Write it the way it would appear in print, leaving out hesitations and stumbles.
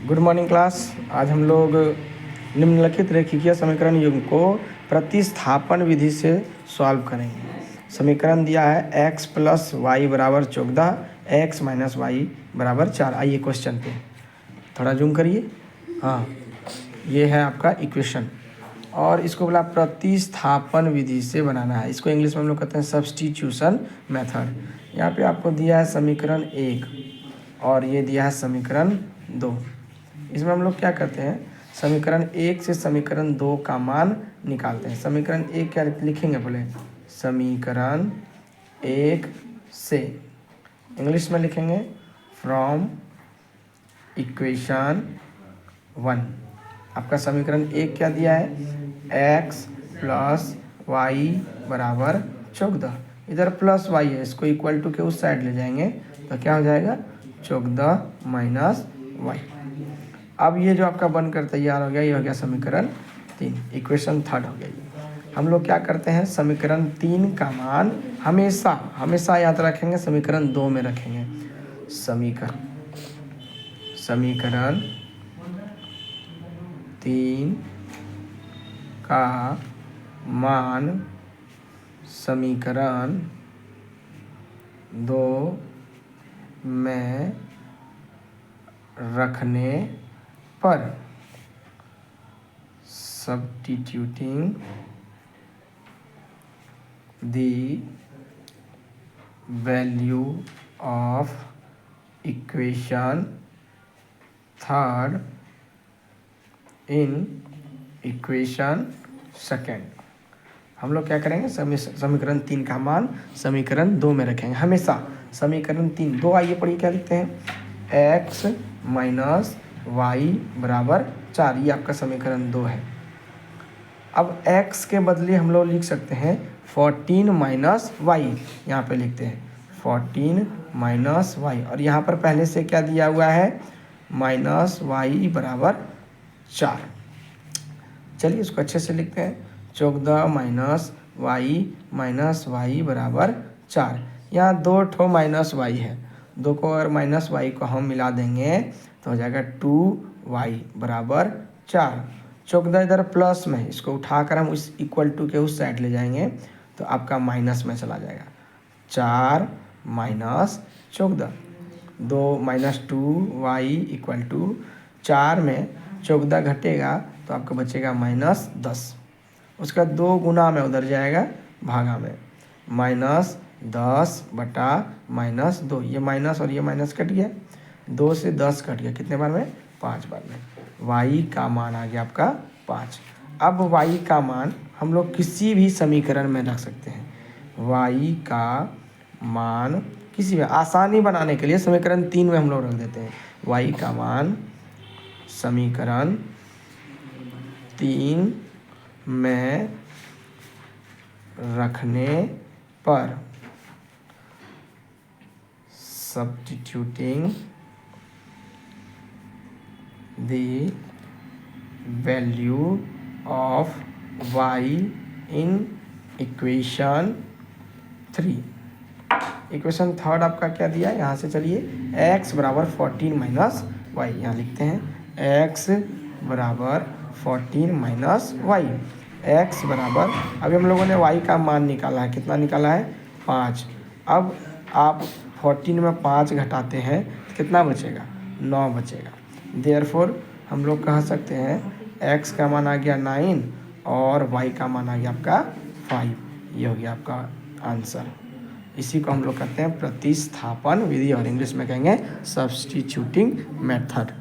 Good morning class. आज हम लोग निम्नलिखित रेखीय समीकरण युग्म को प्रतिस्थापन विधि से सॉल्व करेंगे। समीकरण दिया है x प्लस वाई बराबर 14, x माइनस वाई बराबर 4। आइए क्वेश्चन पे थोड़ा जूम करिए। हाँ, ये है आपका इक्वेशन और इसको बोला प्रतिस्थापन विधि से बनाना है। इसको इंग्लिश में हम लोग कहते हैं सब्स्टिट्यूशन मेथड। यहाँ पे आपको दिया है समीकरण 1 और ये दिया है समीकरण 2। इसमें हम लोग क्या करते हैं, समीकरण 1 से समीकरण 2 का मान निकालते हैं। समीकरण 1 क्या लिखेंगे बोले, समीकरण 1 से इंग्लिश में लिखेंगे फ्रॉम इक्वेशन 1। आपका समीकरण 1 क्या दिया है, x प्लस वाई बराबर 14। इधर प्लस वाई है, इसको इक्वल टू के उस साइड ले जाएंगे तो क्या हो जाएगा 14 माइनस वाई। अब ये जो आपका बनकर तैयार हो गया, ये हो गया समीकरण 3, इक्वेशन 3 हो गया ये। हम लोग क्या करते हैं, समीकरण 3 का मान हमेशा याद रखेंगे, समीकरण 2 में रखेंगे। समीकरण 3 का मान समीकरण 2 में रखने पर substituting the value of equation 3rd in equation 2nd। हम लोग क्या करेंगे, समीकरण 3 का मान समीकरण 2 में रखेंगे हमेशा। समीकरण 3 2 आइए पढ़िए क्या लिखते हैं, x माइनस वाई बराबर 4। ये आपका समीकरण 2 है। अब x के बदले हम लोग लिख सकते हैं 14 माइनस वाई। यहाँ पे लिखते हैं 14 माइनस वाई और यहाँ पर पहले से क्या दिया हुआ है, माइनस वाई बराबर 4। चलिए इसको अच्छे से लिखते हैं, 14 माइनस वाई बराबर 4। यहाँ 2 ठो माइनस वाई है, 2 को और माइनस वाई को हम मिला देंगे तो हो जाएगा 2y बराबर 4। 14 इधर प्लस में, इसको उठाकर हम उस इक्वल टू के उस साइड ले जाएंगे तो आपका माइनस में चला जाएगा। 4 minus 14, 2 minus 2y equal to 4 में 14 घटेगा तो आपका बचेगा माइनस 10। उसका 2 गुना में उधर जाएगा भागा में, माइनस 10 बटा माइनस 2। ये माइनस और ये माइनस कट गया, 2 से 10 कट गया, कितने बार में, 5 बार में। y का मान आ गया आपका 5। अब y का मान हम लोग किसी भी समीकरण में रख सकते हैं। y का मान किसी भी, आसानी बनाने के लिए समीकरण 3 में हम लोग रख देते हैं। y का मान समीकरण 3 में रखने पर substituting the value of y in equation 3। Equation 3 आपका क्या दिया है, यहाँ से चलिए x बराबर 14 माइनस वाई, यहाँ लिखते हैं x बराबर 14 माइनस वाई। x बराबर, अभी हम लोगों ने y का मान निकाला है, कितना निकाला है, 5। अब आप 14 में 5 घटाते हैं तो कितना बचेगा, 9 बचेगा। देयरफॉर हम लोग कह सकते हैं x का मान आ गया 9 और y का मान आ गया आपका 5। ये हो गया आपका आंसर। इसी को हम लोग कहते हैं प्रतिस्थापन विधि और इंग्लिश में कहेंगे सब्स्टिट्यूटिंग मेथड।